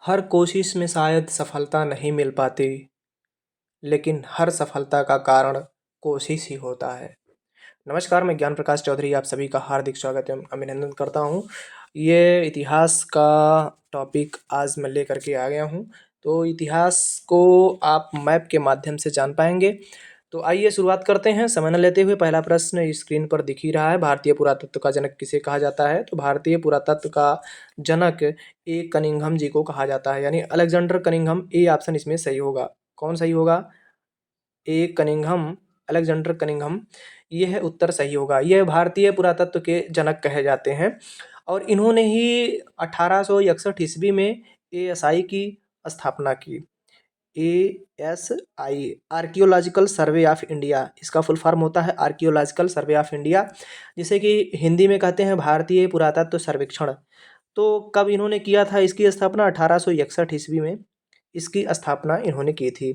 हर कोशिश में शायद सफलता नहीं मिल पाती, लेकिन हर सफलता का कारण कोशिश ही होता है। नमस्कार, मैं ज्ञान प्रकाश चौधरी आप सभी का हार्दिक स्वागत एवं अभिनंदन करता हूँ। ये इतिहास का टॉपिक आज मैं लेकर के आ गया हूँ। तो इतिहास को आप मैप के माध्यम से जान पाएंगे। तो आइए शुरुआत करते हैं समय न लेते हुए। पहला प्रश्न स्क्रीन पर दिख ही रहा है, भारतीय पुरातत्व का जनक किसे कहा जाता है? तो भारतीय पुरातत्व का जनक ए कनिंघम जी को कहा जाता है, यानी अलेक्जेंडर कनिंघम। ए ऑप्शन इसमें सही होगा। कौन सही होगा? ए कनिंघम, अलेक्जेंडर कनिंघम, यह उत्तर सही होगा। यह भारतीय पुरातत्व के जनक कहे जाते हैं और इन्होंने ही 1861 ईस्वी में एएसआई की स्थापना की। ASI, archaeological survey of India, इसका फुल फॉर्म होता है आर्कियोलॉजिकल सर्वे ऑफ इंडिया, जिसे कि हिंदी में कहते हैं भारतीय पुरातत्व सर्वेक्षण। तो कब इन्होंने किया था इसकी स्थापना? 1861 ईस्वी में इसकी स्थापना इन्होंने की थी।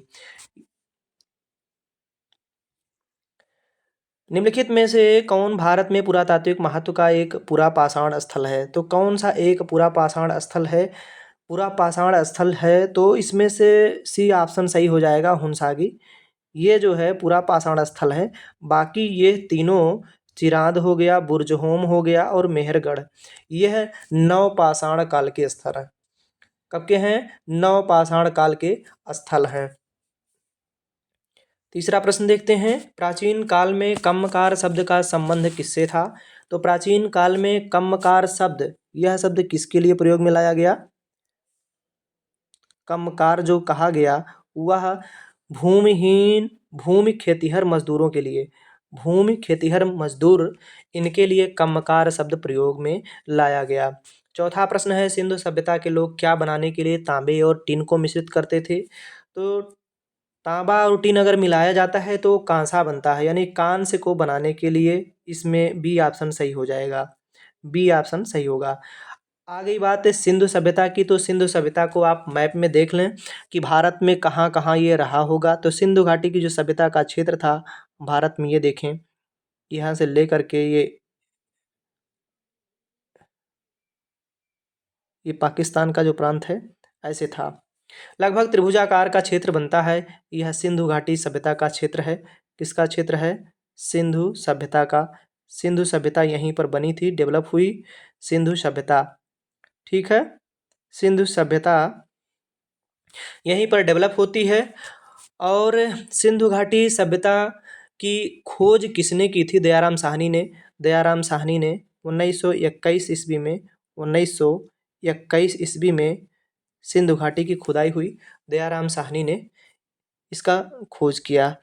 निम्नलिखित में से कौन भारत में पुरातात्विक महत्व का एक पूरा पाषाण स्थल है? तो कौन सा एक पूरा पाषाण स्थल है? पूरा पाषाण स्थल है तो इसमें से सी ऑप्शन सही हो जाएगा, हुंसागी। ये जो है पूरा पाषाण स्थल है। बाकी ये तीनों, चिरांद हो गया, बुर्जहोम हो गया और मेहरगढ़, यह नव पाषाण काल के स्थल हैं। कब के हैं? नव पाषाण काल के स्थल हैं। तीसरा प्रश्न देखते हैं, प्राचीन काल में कम्मकार शब्द का संबंध किससे था? तो प्राचीन काल में कम्मकार शब्द, यह शब्द किसके लिए प्रयोग में लाया गया? कम्मकार जो कहा गया वह भूमिहीन, भूमि खेतिहर मजदूरों के लिए, भूमि खेतिहर मजदूर, इनके लिए कम्मकार शब्द प्रयोग में लाया गया। चौथा प्रश्न है, सिंधु सभ्यता के लोग क्या बनाने के लिए तांबे और टिन को मिश्रित करते थे? तो तांबा और टिन अगर मिलाया जाता है तो कांसा बनता है, यानी कांस्य को बनाने के लिए इसमें बी ऑप्शन सही हो जाएगा। बी ऑप्शन सही होगा। आ गई बात है सिंधु सभ्यता की, तो सिंधु सभ्यता को आप मैप में देख लें कि भारत में कहाँ कहाँ ये रहा होगा। तो सिंधु घाटी की जो सभ्यता का क्षेत्र था भारत में, ये देखें, यहाँ से लेकर के ये पाकिस्तान का जो प्रांत है ऐसे था। लगभग त्रिभुजाकार का क्षेत्र बनता है, यह सिंधु घाटी सभ्यता का क्षेत्र है। किसका क्षेत्र है? सिंधु सभ्यता का। सिंधु सभ्यता यहीं पर बनी थी, डेवलप हुई सिंधु सभ्यता। ठीक है, सिंधु सभ्यता यहीं पर डेवलप होती है। और सिंधु घाटी सभ्यता की खोज किसने की थी? दयाराम साहनी ने। दयाराम साहनी ने 1921 ईस्वी में, 1921 ईस्वी में सिंधु घाटी की खुदाई हुई। दयाराम साहनी ने इसका खोज किया।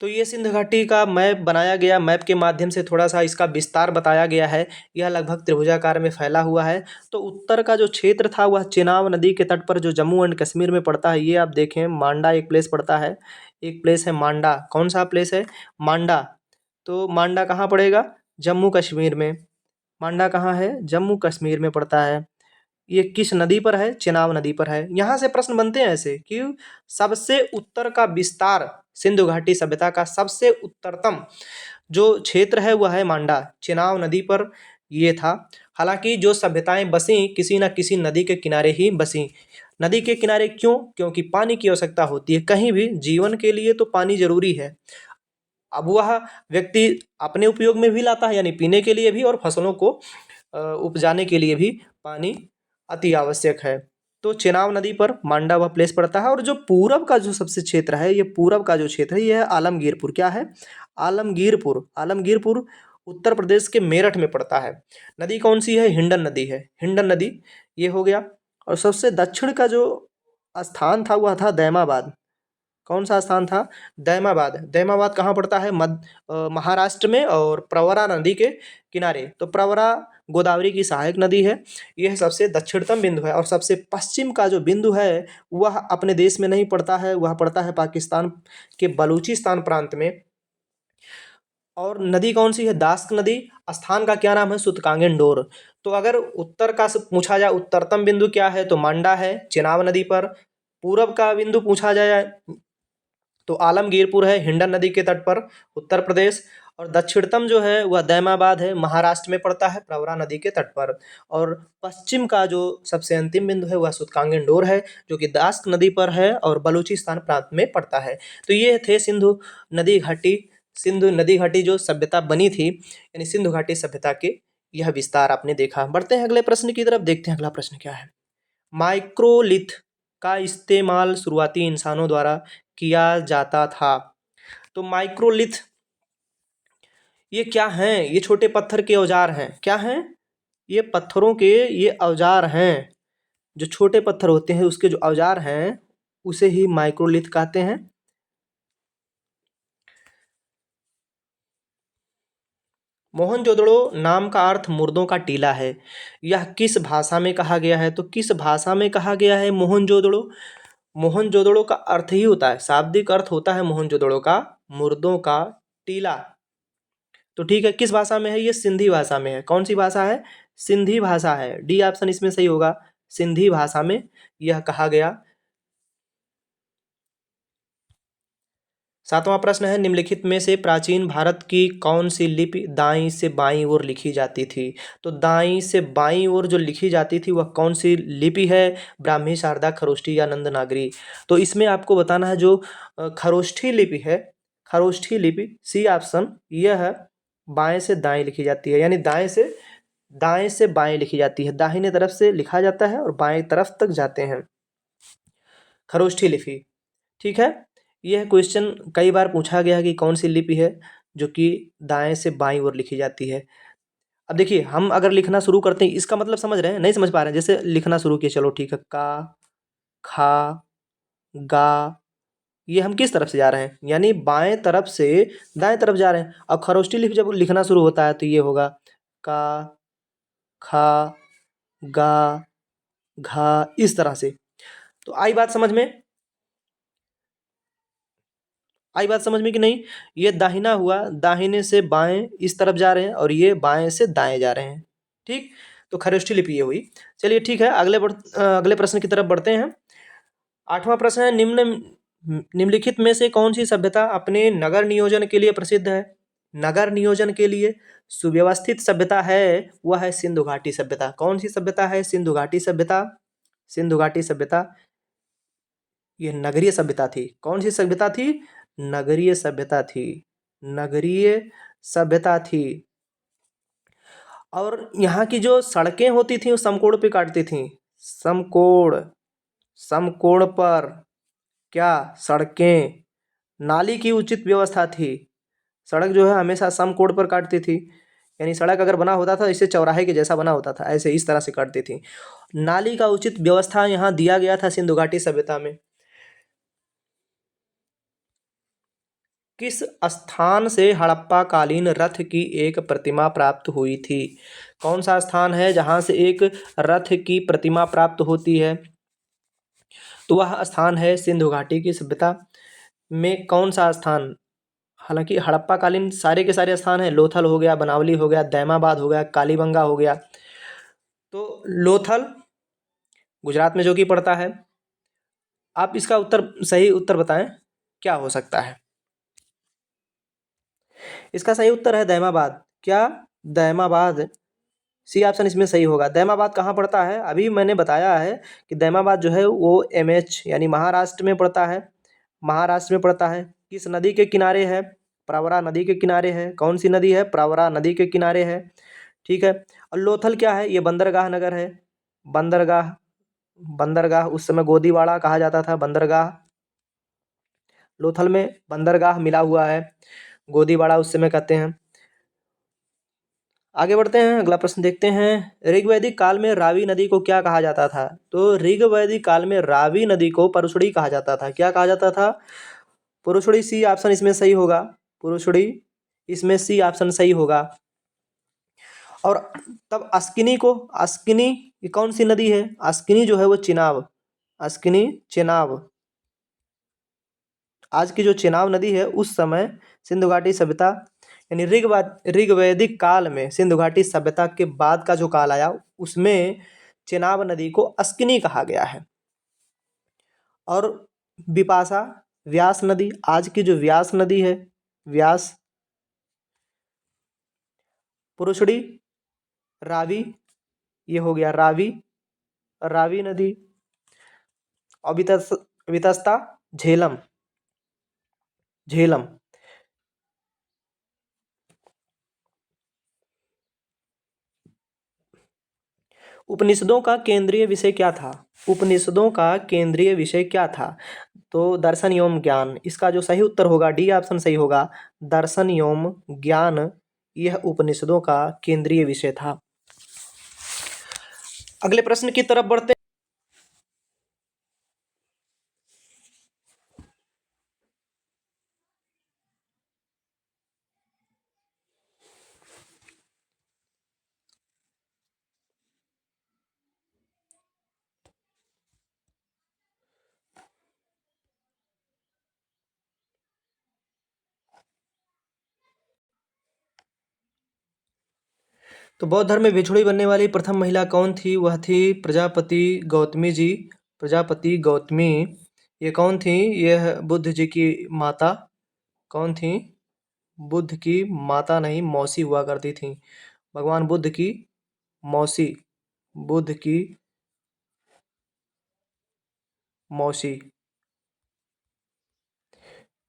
तो ये सिंधु घाटी का मैप बनाया गया, मैप के माध्यम से थोड़ा सा इसका विस्तार बताया गया है। यह लगभग त्रिभुजाकार में फैला हुआ है। तो उत्तर का जो क्षेत्र था वह चेनाब नदी के तट पर, जो जम्मू एंड कश्मीर में पड़ता है। ये आप देखें, मांडा एक प्लेस पड़ता है, एक प्लेस है मांडा। कौन सा प्लेस है? मांडा। तो मांडा कहाँ पड़ेगा? जम्मू कश्मीर में। मांडा कहाँ है? जम्मू कश्मीर में पड़ता है। ये किस नदी पर है? चेनाब नदी पर है। यहाँ से प्रश्न बनते हैं ऐसे कि सबसे उत्तर का विस्तार, सिंधु घाटी सभ्यता का सबसे उत्तरतम जो क्षेत्र है वह है मांडा, चेनाब नदी पर ये था। हालांकि जो सभ्यताएं बसी किसी न किसी नदी के किनारे ही बसी। नदी के किनारे क्यों? क्योंकि पानी की आवश्यकता होती है। कहीं भी जीवन के लिए तो पानी जरूरी है। अब वह व्यक्ति अपने उपयोग में भी लाता है, यानी पीने के लिए भी, और फसलों को उपजाने के लिए भी पानी अति आवश्यक है। तो चेनाब नदी पर मांडा वह प्लेस पड़ता है। और जो पूरब का जो सबसे क्षेत्र है, ये पूरब का जो क्षेत्र है, यह है आलमगीरपुर। क्या है? आलमगीरपुर। आलमगीरपुर उत्तर प्रदेश के मेरठ में पड़ता है। नदी कौन सी है? हिंडन नदी है। हिंडन नदी ये हो गया। और सबसे दक्षिण का जो स्थान था वह था दैमाबाद। कौन सा स्थान था? दैमाबाद। दैमाबाद कहाँ पड़ता है? महाराष्ट्र में, और प्रवरा नदी के किनारे। तो प्रवरा गोदावरी की सहायक नदी है। यह सबसे दक्षिणतम बिंदु है। और सबसे पश्चिम का जो बिंदु है वह अपने देश में नहीं पड़ता है, वह पड़ता है पाकिस्तान के बलूचिस्तान प्रांत में। और नदी कौन सी है? दास्क नदी। स्थान का क्या नाम है? सुतकांगेंडोर। तो अगर उत्तर का पूछा जाए, उत्तरतम बिंदु क्या है, तो मांडा है चेनाब नदी पर। पूरब का बिंदु पूछा जाए तो आलमगीरपुर है हिंडन नदी के तट पर, उत्तर प्रदेश। और दक्षिणतम जो है वह दैमाबाद है, महाराष्ट्र में पड़ता है प्रवरा नदी के तट पर। और पश्चिम का जो सबसे अंतिम बिंदु है वह सूतकांगेंडोर है, जो कि दास्क नदी पर है और बलूचिस्तान प्रांत में पड़ता है। तो ये थे सिंधु नदी घाटी जो सभ्यता बनी थी, यानी सिंधु घाटी सभ्यता के यह विस्तार आपने देखा। बढ़ते हैं अगले प्रश्न की तरफ, देखते हैं अगला प्रश्न क्या है। माइक्रोलिथ का इस्तेमाल शुरुआती इंसानों द्वारा किया जाता था। तो माइक्रोलिथ ये क्या हैं? ये छोटे पत्थर के औजार हैं। क्या हैं? ये पत्थरों के ये औजार हैं। जो छोटे पत्थर होते हैं उसके जो औजार हैं उसे ही माइक्रोलिथ कहते हैं। मोहनजोदड़ो नाम का अर्थ मुर्दों का टीला है। यह किस भाषा में कहा गया है? तो किस भाषा में कहा गया है मोहनजोदड़ो? मोहनजोदड़ो का अर्थ ही होता है, शाब्दिक अर्थ होता है मोहनजोदड़ो का मुर्दों का टीला। तो ठीक है, किस भाषा में है? ये सिंधी भाषा में है। कौन सी भाषा है? सिंधी भाषा है। डी ऑप्शन इसमें सही होगा, सिंधी भाषा में यह कहा गया। सातवां प्रश्न है, निम्नलिखित में से प्राचीन भारत की कौन सी लिपि दाईं से बाईं ओर लिखी जाती थी? तो दाईं से बाईं ओर जो लिखी जाती थी वह कौन सी लिपि है? ब्राह्मी, शारदा, खरोष्ठी या नंदनागरी? तो इसमें आपको बताना है जो खरोष्ठी लिपि है, खरोष्ठी लिपि सी ऑप्शन यह बाएं से दाएं लिखी जाती है, यानी दाएं से बाएं लिखी जाती है। दाहिने तरफ से लिखा जाता है और बाएं तरफ तक जाते हैं, खरोष्ठी लिपि। ठीक है, यह क्वेश्चन कई बार पूछा गया है कि कौन सी लिपि है जो कि दाएं से बाईं ओर लिखी जाती है। अब देखिए, हम अगर लिखना शुरू करते हैं, इसका मतलब समझ रहे हैं? नहीं समझ पा रहे हैं? जैसे लिखना शुरू किए, चलो ठीक है, का, खा, गा, ये हम किस तरफ से जा रहे हैं? यानी बाएं तरफ से दाएं तरफ जा रहे हैं। अब खरोष्ठी लिपि जब लिखना शुरू होता है तो ये होगा का, खा, गा, घा, इस तरह से। तो आई बात समझ में? आई बात समझ में कि नहीं? ये दाहिना हुआ, दाहिने से बाएं इस तरफ जा रहे हैं और ये बाएं से दाएं जा रहे हैं। ठीक, तो खरोष्ठी लिपि ये हुई। चलिए ठीक है, अगले प्रश्न की तरफ बढ़ते हैं। आठवां प्रश्न है, निम्नलिखित में से कौन सी सभ्यता अपने नगर नियोजन के लिए प्रसिद्ध है? नगर नियोजन के लिए सुव्यवस्थित सभ्यता है वह है सिंधु घाटी सभ्यता। कौन सी सभ्यता है? सिंधु घाटी सभ्यता। सिंधु घाटी सभ्यता यह नगरीय सभ्यता थी। कौन सी सभ्यता थी? नगरीय सभ्यता थी। नगरीय सभ्यता थी। और यहाँ की जो सड़कें होती थी वो समकोण पे काटती थी। समकोण, समकोण पर क्या? सड़कें। नाली की उचित व्यवस्था थी। सड़क जो है हमेशा समकोण पर काटती थी, यानी सड़क अगर बना होता था इससे चौराहे के जैसा बना होता था, ऐसे इस तरह से काटती थी। नाली का उचित व्यवस्था यहाँ दिया गया था सिंधु घाटी सभ्यता में। किस स्थान से हड़प्पा कालीन रथ की एक प्रतिमा प्राप्त हुई थी? कौन सा स्थान है जहाँ से एक रथ की प्रतिमा प्राप्त होती है? तो वह स्थान है सिंधु घाटी की सभ्यता में। कौन सा स्थान? हालांकि हड़प्पा कालीन सारे के सारे स्थान हैं, लोथल हो गया, बनावली हो गया, दैमाबाद हो गया, कालीबंगा हो गया। तो लोथल गुजरात में जो कि पड़ता है। आप इसका सही उत्तर बताएं, क्या हो सकता है? इसका सही उत्तर है दैमाबाद। क्या? दैमाबाद, सी ऑप्शन इसमें सही होगा। दैमाबाद कहाँ पड़ता है? अभी मैंने बताया है कि दैमाबाद जो है वो एमएच यानी महाराष्ट्र में पड़ता है। महाराष्ट्र में पड़ता है। किस नदी के किनारे है? प्रवरा नदी के किनारे है। कौन सी नदी है? प्रवरा नदी के किनारे है। ठीक है, और लोथल क्या है? ये बंदरगाह नगर है। बंदरगाह, बंदरगाह उस समय गोदीवाड़ा कहा जाता था। बंदरगाह, लोथल में बंदरगाह मिला हुआ है, गोदीवाड़ा उस समय कहते हैं। आगे बढ़ते हैं, अगला प्रश्न देखते हैं। ऋग्वैदिक काल में रावी नदी को क्या कहा जाता था? तो ऋग्वैदिक काल में रावी नदी को परुशड़ी कहा जाता था। क्या कहा जाता था? पुरुषड़ी, सी ऑप्शन इसमें सही होगा। पुरुषड़ी, इसमें सी ऑप्शन सही होगा। और तब अस्किनी ये कौन सी नदी है? अस्किनी जो है वो चिनाब, अस्किनी चिनाब, आज की जो चिनाब नदी है उस समय सिंधु घाटी सभ्यता यानी ऋग्वैदिक काल में सिंधु घाटी सभ्यता के बाद का जो काल आया उसमें चिनाब नदी को अस्किनी कहा गया है। और बिपाशा, व्यास नदी, आज की जो व्यास नदी है, व्यास पुरुषड़ी, रावी, ये हो गया रावी, रावी नदी। और वितस्ता, झेलम, झेलम। उपनिषदों का केंद्रीय विषय क्या था? उपनिषदों का केंद्रीय विषय क्या था? तो दर्शन एवं ज्ञान। इसका जो सही उत्तर होगा डी ऑप्शन सही होगा, दर्शन एवं ज्ञान यह उपनिषदों का केंद्रीय विषय था। अगले प्रश्न की तरफ बढ़ते। तो बौद्ध धर्म में भिक्षुणी बनने वाली प्रथम महिला कौन थी? वह थी प्रजापति गौतमी जी। प्रजापति गौतमी ये कौन थी? यह बुद्ध जी की माता। कौन थी? बुद्ध की माता नहीं, मौसी हुआ करती थी। भगवान बुद्ध की मौसी, बुद्ध की मौसी।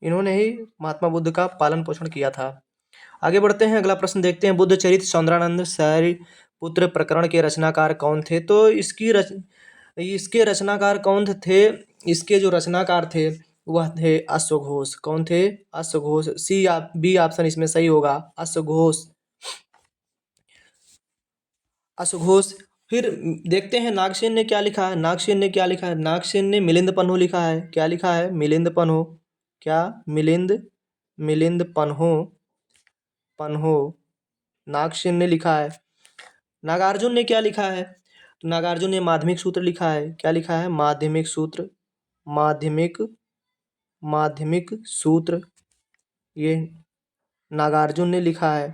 इन्होंने ही महात्मा बुद्ध का पालन पोषण किया था। आगे बढ़ते हैं, अगला प्रश्न देखते हैं। बुद्ध चरित सौंदरानंद पुत्र प्रकरण के रचनाकार कौन थे? तो इसके रचनाकार कौन थे? इसके जो रचनाकार थे वह थे अश्वघोष। कौन थे? अश्वघोष। बी ऑप्शन इसमें सही होगा, अश्वघोष, अश्वघोष। फिर देखते हैं नागसेन ने क्या लिखा है। नागसेन ने क्या लिखा है? नागसेन ने मिलिंद पन्हो लिखा है। क्या लिखा है? मिलिंद पन्हो। क्या? मिलिंद पन्हो, पन्हो नागसेन ने लिखा है। नागार्जुन ने क्या लिखा है? तो नागार्जुन ने माध्यमिक सूत्र लिखा है। क्या लिखा है? माध्यमिक सूत्र, माध्यमिक माध्यमिक सूत्र, ये नागार्जुन ने लिखा है।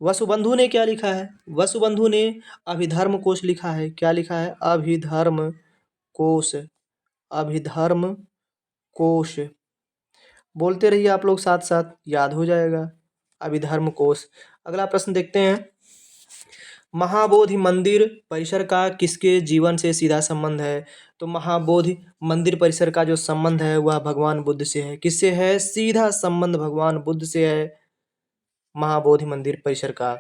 वसुबंधु ने क्या लिखा है? वसुबंधु ने अभिधर्म कोश लिखा है। क्या लिखा है? अभिधर्म कोश, अभिधर्म कोश। बोलते रहिए आप लोग, साथ साथ याद हो जाएगा, अभिधर्म कोश। अगला प्रश्न देखते हैं। महाबोधि मंदिर परिसर का किसके जीवन से सीधा संबंध है? तो महाबोधि मंदिर परिसर का जो संबंध है वह भगवान बुद्ध से है। किससे है? सीधा संबंध भगवान बुद्ध से है महाबोधि मंदिर परिसर का।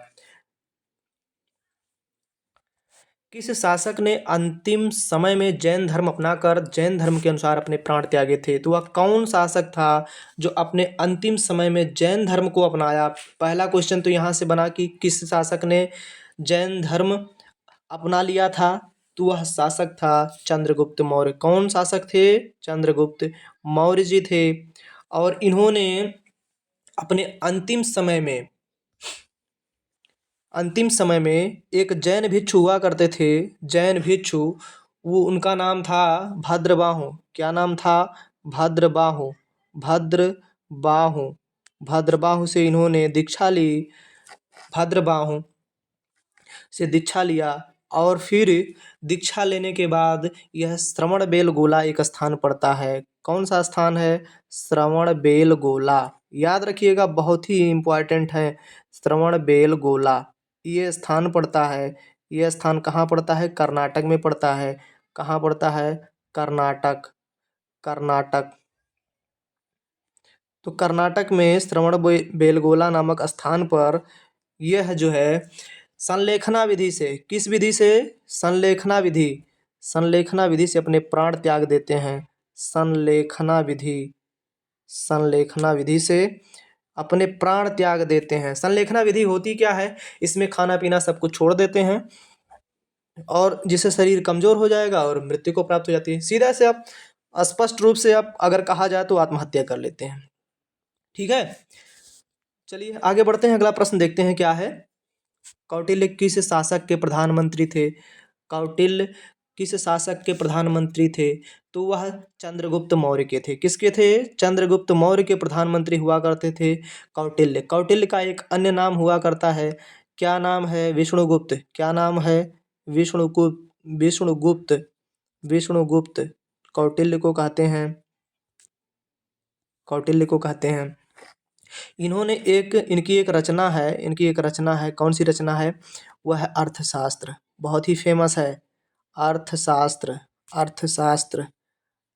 किस शासक ने अंतिम समय में जैन धर्म अपनाकर जैन धर्म के अनुसार अपने प्राण त्यागे थे? तो वह कौन शासक था जो अपने अंतिम समय में जैन धर्म को अपनाया? पहला क्वेश्चन तो यहाँ से बना कि किस शासक ने जैन धर्म अपना लिया था? तो वह शासक था चंद्रगुप्त मौर्य। कौन शासक थे? चंद्रगुप्त मौर्य जी थे। और इन्होंने अपने अंतिम समय में एक जैन भिक्षु हुआ करते थे, जैन भिक्षु, वो उनका नाम था भद्रबाहु। क्या नाम था? भद्रबाहु, भद्रबाहु, भद्रबाहु से इन्होंने दीक्षा ली, भद्रबाहु से दीक्षा लिया। और फिर दीक्षा लेने के बाद यह श्रवण बेलगोला एक स्थान पड़ता है। कौन सा स्थान है? श्रवण बेलगोला। याद रखिएगा, बहुत ही इम्पोर्टेंट है श्रवण बेलगोला। ये स्थान पड़ता है। ये स्थान कहाँ पड़ता है? कर्नाटक में पड़ता है। कहाँ पड़ता है? कर्नाटक, कर्नाटक। तो कर्नाटक में श्रवण बेलगोला नामक स्थान पर यह जो है संलेखना विधि से, किस विधि से? संलेखना विधि, संलेखना विधि से अपने प्राण त्याग देते हैं। संलेखना विधि, संलेखना विधि से अपने प्राण त्याग देते हैं। संलेखना विधि होती क्या है? इसमें खाना पीना सब कुछ छोड़ देते हैं और जिससे शरीर कमजोर हो जाएगा और मृत्यु को प्राप्त हो जाती है। सीधा से आप, स्पष्ट रूप से आप अगर कहा जाए तो आत्महत्या कर लेते हैं। ठीक है, चलिए आगे बढ़ते हैं। अगला प्रश्न देखते हैं क्या है। कौटिल्य किस शासक के प्रधानमंत्री थे? कौटिल्य किस शासक के प्रधानमंत्री थे? तो वह चंद्रगुप्त मौर्य के थे। किसके थे? चंद्रगुप्त मौर्य के प्रधानमंत्री हुआ करते थे कौटिल्य। कौटिल्य का एक अन्य नाम हुआ करता है। क्या नाम है? विष्णुगुप्त। क्या नाम है? विष्णुगुप्त, विष्णुगुप्त, विष्णुगुप्त कौटिल्य को कहते हैं, कौटिल्य को कहते हैं। इन्होंने इनकी एक रचना है, कौन सी रचना है? वह है अर्थशास्त्र, बहुत ही फेमस है। अर्थशास्त्र, अर्थशास्त्र।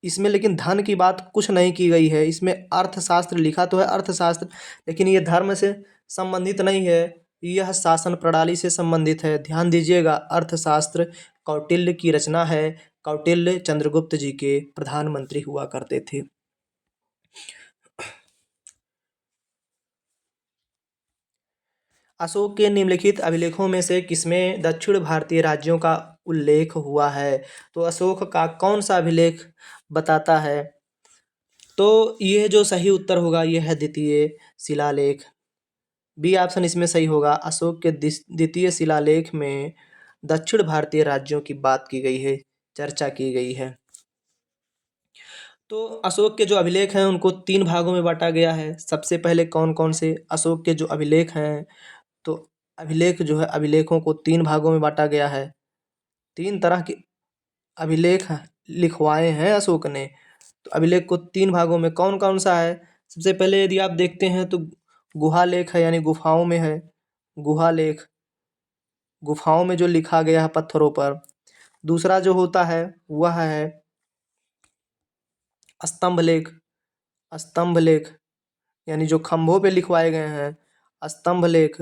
इसमें लेकिन धन की बात कुछ नहीं की गई है। इसमें अर्थशास्त्र लिखा तो है अर्थशास्त्र, लेकिन ये धर्म से संबंधित नहीं है, यह शासन प्रणाली से संबंधित है। ध्यान दीजिएगा, अर्थशास्त्र कौटिल्य की रचना है। कौटिल्य चंद्रगुप्त जी के प्रधानमंत्री हुआ करते थे। अशोक के निम्नलिखित अभिलेखों में से किसमें दक्षिण भारतीय राज्यों का उल्लेख हुआ है? तो अशोक का कौन सा अभिलेख बताता है? तो यह जो सही उत्तर होगा यह है द्वितीय शिलालेख। बी ऑप्शन इसमें सही होगा। अशोक के द्वितीय शिलालेख में दक्षिण भारतीय राज्यों की बात की गई है, चर्चा की गई है। तो अशोक के जो अभिलेख हैं उनको 3 भागों में बांटा गया है। सबसे पहले कौन कौन से अशोक के जो अभिलेख हैं, तो अभिलेख जो है, अभिलेखों को 3 भागों में बांटा गया है। 3 तरह के अभिलेख लिखवाए हैं अशोक ने। तो अभिलेख को 3 भागों में कौन कौन सा है? सबसे पहले यदि आप देखते हैं तो गुहा लेख है, यानी गुफाओं में है। गुहा लेख, गुफाओं में जो लिखा गया है पत्थरों पर। दूसरा जो होता है वह है स्तंभ लेख। स्तंभ लेख यानी जो खंभों पे लिखवाए गए हैं, स्तंभ लेख।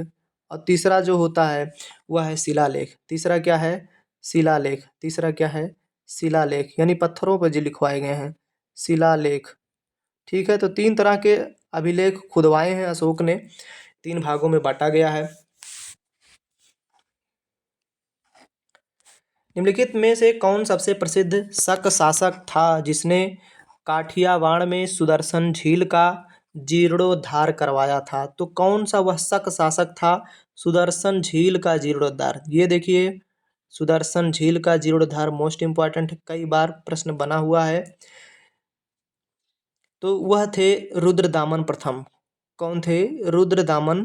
और तीसरा जो होता है वह है शिलालेख। तीसरा क्या है? शिलालेख। तीसरा क्या है? शिलालेख, यानी पत्थरों पर जो लिखवाए गए हैं, शिलालेख। ठीक है, तो 3 तरह के अभिलेख खुदवाए हैं अशोक ने, 3 भागों में बांटा गया है। निम्नलिखित में से कौन सबसे प्रसिद्ध शक शासक था जिसने काठियावाड़ में सुदर्शन झील का जीर्णोद्धार करवाया था? तो कौन सा वह शक शासक था सुदर्शन झील का जीर्णोद्धार? ये देखिए, सुदर्शन झील का जीर्णोद्धार मोस्ट इंपॉर्टेंट, कई बार प्रश्न बना हुआ है। तो वह थे रुद्रदामन प्रथम। कौन थे? रुद्रदामन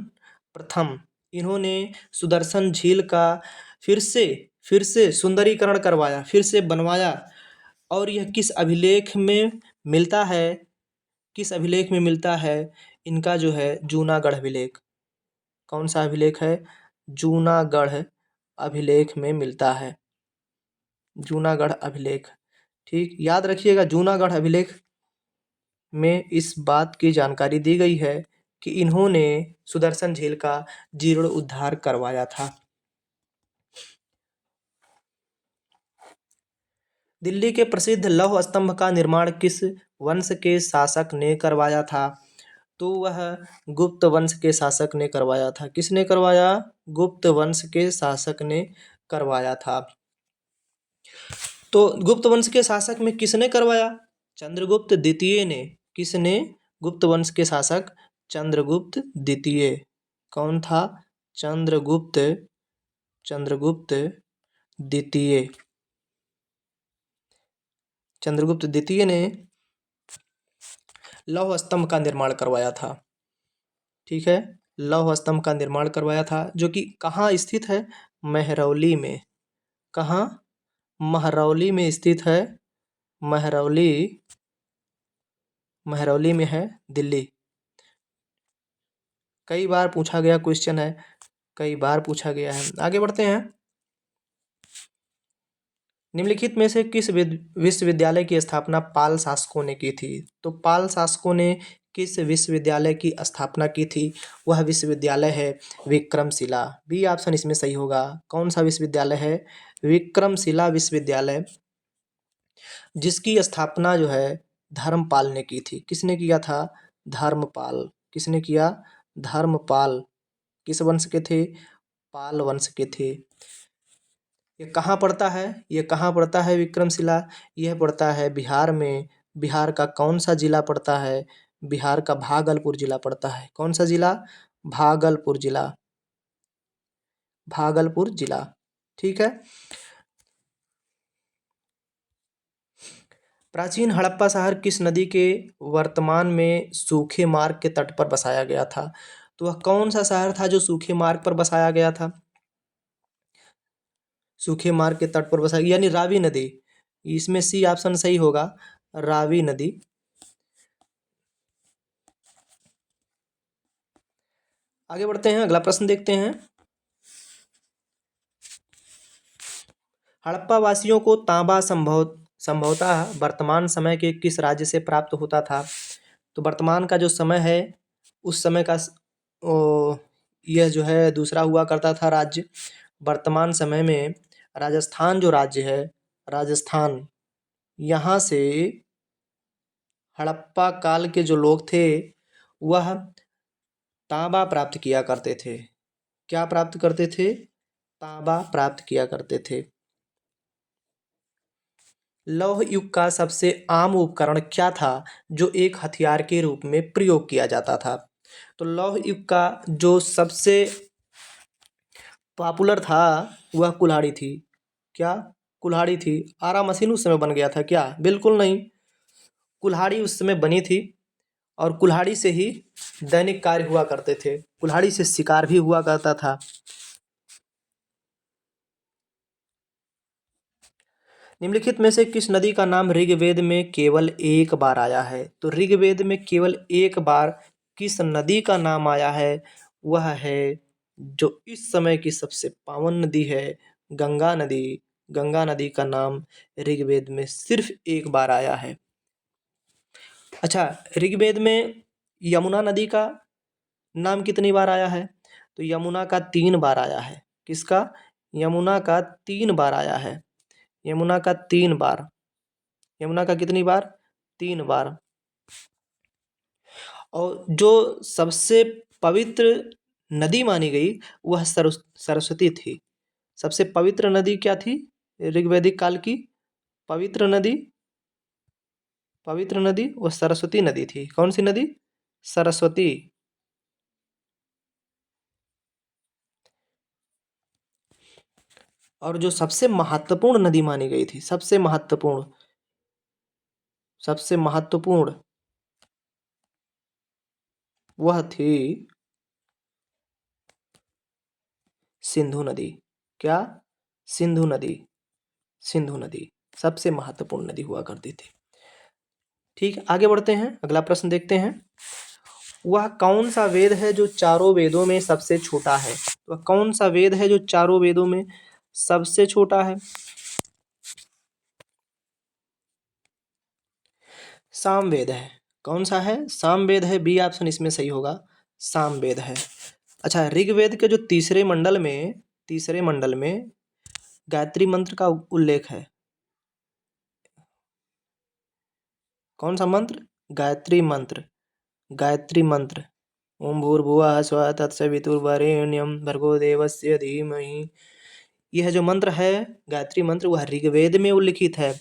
प्रथम। इन्होंने सुदर्शन झील का फिर से सुंदरीकरण करवाया, फिर से बनवाया। और यह किस अभिलेख में मिलता है? किस अभिलेख में मिलता है? इनका जो है जूनागढ़ अभिलेख। कौन सा अभिलेख है? जूनागढ़ अभिलेख में मिलता है। जूनागढ़ अभिलेख। ठीक, याद रखिएगा, जूनागढ़ अभिलेख में इस बात की जानकारी दी गई है कि इन्होंने सुदर्शन झील का जीर्णोद्धार करवाया था। दिल्ली के प्रसिद्ध लौह स्तंभ का निर्माण किस वंश के शासक ने करवाया था? तो वह गुप्त वंश के शासक ने करवाया था। किसने करवाया? गुप्त वंश के शासक ने करवाया था। तो गुप्त वंश के शासक में किसने करवाया? चंद्रगुप्त द्वितीय ने। किसने? गुप्त वंश के शासक चंद्रगुप्त द्वितीय। कौन था? चंद्रगुप्त द्वितीय। चंद्रगुप्त द्वितीय ने लौह स्तंभ का निर्माण करवाया था। ठीक है, लौह स्तंभ का निर्माण करवाया था, जो कि कहाँ स्थित है? महरौली में। कहाँ? महरौली में स्थित है। महरौली में है, दिल्ली। कई बार पूछा गया क्वेश्चन है, कई बार पूछा गया है। आगे बढ़ते हैं। निम्नलिखित में से किस विश्वविद्यालय की स्थापना पाल शासकों ने की थी? तो पाल शासकों ने किस विश्वविद्यालय की स्थापना की थी? वह विश्वविद्यालय है विक्रमशिला। बी ऑप्शन इसमें सही होगा। कौन सा विश्वविद्यालय है? विक्रमशिला विश्वविद्यालय, जिसकी स्थापना जो है धर्मपाल ने की थी। किसने किया था? धर्मपाल। किसने किया? धर्मपाल। किस वंश के थे? पाल वंश के थे। ये कहाँ पड़ता है? ये कहाँ पड़ता है विक्रमशिला? यह पड़ता है बिहार में। बिहार का कौन सा जिला पड़ता है? बिहार का भागलपुर जिला पड़ता है। कौन सा जिला? भागलपुर जिला। भागलपुर जिला। ठीक है। प्राचीन हड़प्पा शहर किस नदी के वर्तमान में सूखे मार्ग के तट पर बसाया गया था? तो वह कौन सा शहर था जो सूखे मार्ग पर बसाया गया था? सूखे मार्ग के तट पर बसाया, यानी रावी नदी। इसमें सी ऑप्शन सही होगा, रावी नदी। आगे बढ़ते हैं, अगला प्रश्न देखते हैं। हड़प्पा वासियों को तांबा संभवतः वर्तमान समय के किस राज्य से प्राप्त होता था? तो वर्तमान का जो समय है उस समय का यह जो है दूसरा हुआ करता था राज्य। वर्तमान समय में राजस्थान जो राज्य है, राजस्थान, यहाँ से हड़प्पा काल के जो लोग थे वह तांबा प्राप्त किया करते थे। क्या प्राप्त करते थे? तांबा प्राप्त किया करते थे। लौह युग का सबसे आम उपकरण क्या था जो एक हथियार के रूप में प्रयोग किया जाता था? तो लौह युग का जो सबसे पॉपुलर था वह कुल्हाड़ी थी। क्या? कुल्हाड़ी थी। आरा मशीन उस समय बन गया था क्या? बिल्कुल नहीं। कुल्हाड़ी उस समय बनी थी और कुल्हाड़ी से ही दैनिक कार्य हुआ करते थे। कुल्हाड़ी से शिकार भी हुआ करता था। निम्नलिखित में से किस नदी का नाम ऋग्वेद में केवल एक बार आया है? तो ऋग्वेद में केवल एक बार किस नदी का नाम आया है? वह है जो इस समय की सबसे पावन नदी है, गंगा नदी। गंगा नदी का नाम ऋग्वेद में सिर्फ एक बार आया है। अच्छा, ऋग्वेद में यमुना नदी का नाम कितनी बार आया है? तो यमुना का 3 बार आया है। किसका? यमुना का 3 बार आया है। यमुना का 3 बार। यमुना का कितनी बार? 3 बार। और जो सबसे पवित्र नदी मानी गई वह सरस्वती थी। सबसे पवित्र नदी क्या थी ऋग्वैदिक काल की? पवित्र नदी, पवित्र नदी वह सरस्वती नदी थी। कौन सी नदी? सरस्वती। और जो सबसे महत्वपूर्ण नदी मानी गई थी, सबसे महत्वपूर्ण, सबसे महत्वपूर्ण वह थी सिंधु नदी। क्या? सिंधु नदी। सिंधु नदी सबसे महत्वपूर्ण नदी हुआ करती थी। ठीक, आगे बढ़ते हैं, अगला प्रश्न देखते हैं। वह कौन सा वेद है जो चारों वेदों में सबसे छोटा है? वह कौन सा वेद है जो चारों वेदों में सबसे छोटा है? सामवेद है। कौन सा है? सामवेद है। बी ऑप्शन इसमें सही होगा, सामवेद है। अच्छा, ऋग्वेद के जो तीसरे मंडल में गायत्री मंत्र का उल्लेख है। कौन सा मंत्र? गायत्री मंत्र। गायत्री मंत्र। ओम भूर्भुवः स्वः तत्सवितुर्वरेण्यं भर्गो देवस्य धीमहि। यह जो मंत्र है गायत्री मंत्र वह ऋग्वेद में उल्लिखित है।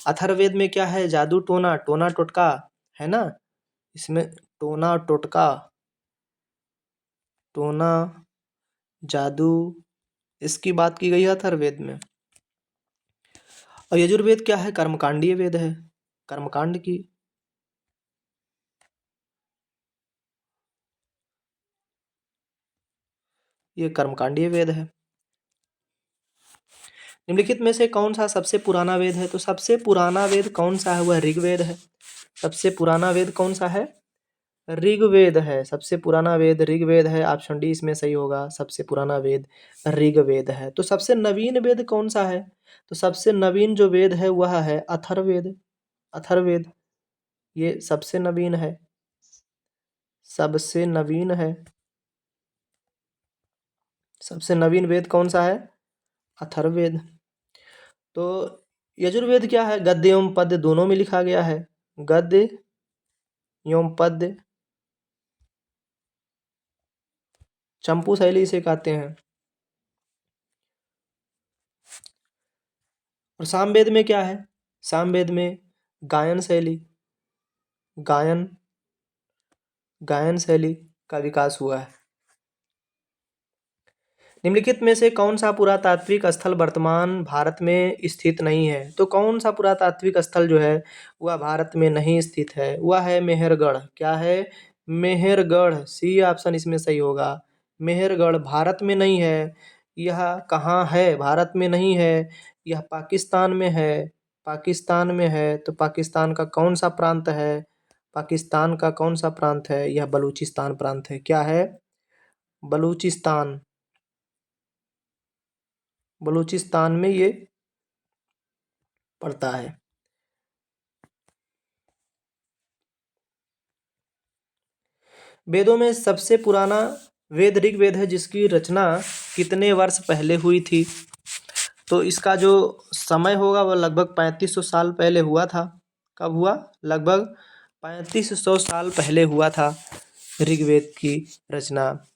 अथर्ववेद में क्या है? जादू टोना, टोना टोटका है ना, इसमें टोना टोटका, टोना, जादू, इसकी बात की गई है अथर्ववेद में। और यजुर्वेद क्या है? कर्मकांडीय वेद है। कर्मकांड की, ये कर्मकांडीय वेद है। निम्नलिखित में से कौन सा सबसे पुराना वेद है? तो सबसे पुराना वेद कौन सा है? वह ऋग्वेद है। सबसे पुराना वेद कौन सा है? ऋग्वेद है। सबसे पुराना वेद ऋग्वेद है। ऑप्शन डी इसमें सही होगा, सबसे पुराना वेद ऋग्वेद है। तो सबसे नवीन वेद कौन सा है? तो सबसे नवीन जो वेद है वह है अथर्ववेद। अथर्ववेद ये सबसे नवीन है, सबसे नवीन है। सबसे नवीन वेद कौन सा है? अथर्ववेद। तो यजुर्वेद क्या है? गद्य एवं पद्य दोनों में लिखा गया है। गद्य एवं पद्य, चंपू शैली इसे कहते हैं। और सामवेद में क्या है? सामवेद में गायन शैली, गायन, गायन शैली का विकास हुआ है। निम्नलिखित में से कौन सा पुरातात्विक स्थल वर्तमान भारत में स्थित नहीं है? तो कौन सा पुरातात्विक स्थल जो है वह भारत में नहीं स्थित है? वह है मेहरगढ़। क्या है? मेहरगढ़। सी ऑप्शन इसमें सही होगा। मेहरगढ़ भारत में नहीं है। यह कहाँ है? भारत में नहीं है, यह पाकिस्तान में है। पाकिस्तान में है। तो पाकिस्तान का कौन सा प्रांत है? पाकिस्तान का कौन सा प्रांत है? यह बलूचिस्तान प्रांत है। क्या है? बलूचिस्तान, बलूचिस्तान में ये पड़ता है। वेदों में सबसे पुराना वेद ऋग्वेद है, जिसकी रचना कितने वर्ष पहले हुई थी? तो इसका जो समय होगा वह लगभग 3500 साल पहले हुआ था। कब हुआ? लगभग 3500 साल पहले हुआ था ऋग्वेद की रचना।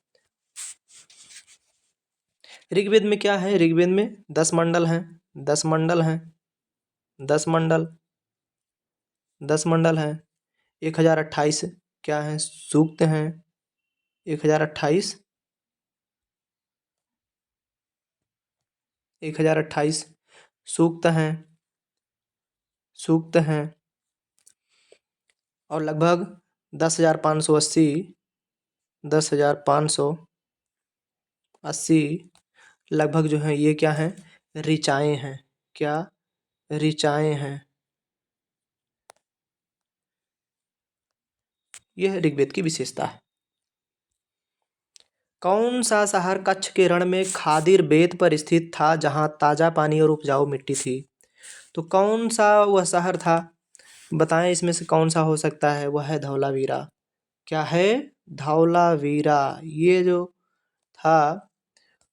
ऋग्वेद में क्या है? ऋग्वेद में 10 मंडल हैं, 10 मंडल हैं, 10 मंडल, 10 मंडल हैं। 1028 क्या है? सूक्त हैं। 1028, 1028 सूक्त हैं, सूक्त हैं। और लगभग 10,580, 10,580 लगभग जो है ये क्या हैं? ऋचाएँ हैं। क्या? ऋचाएँ हैं। यह ऋग्वेद की विशेषता है। कौन सा शहर कच्छ के रण में खादिर बेत पर स्थित था, जहां ताजा पानी और उपजाऊ मिट्टी थी? तो कौन सा वह शहर था? बताएं इसमें से कौन सा हो सकता है? वह है धौलावीरा। क्या है? धौलावीरा। ये जो था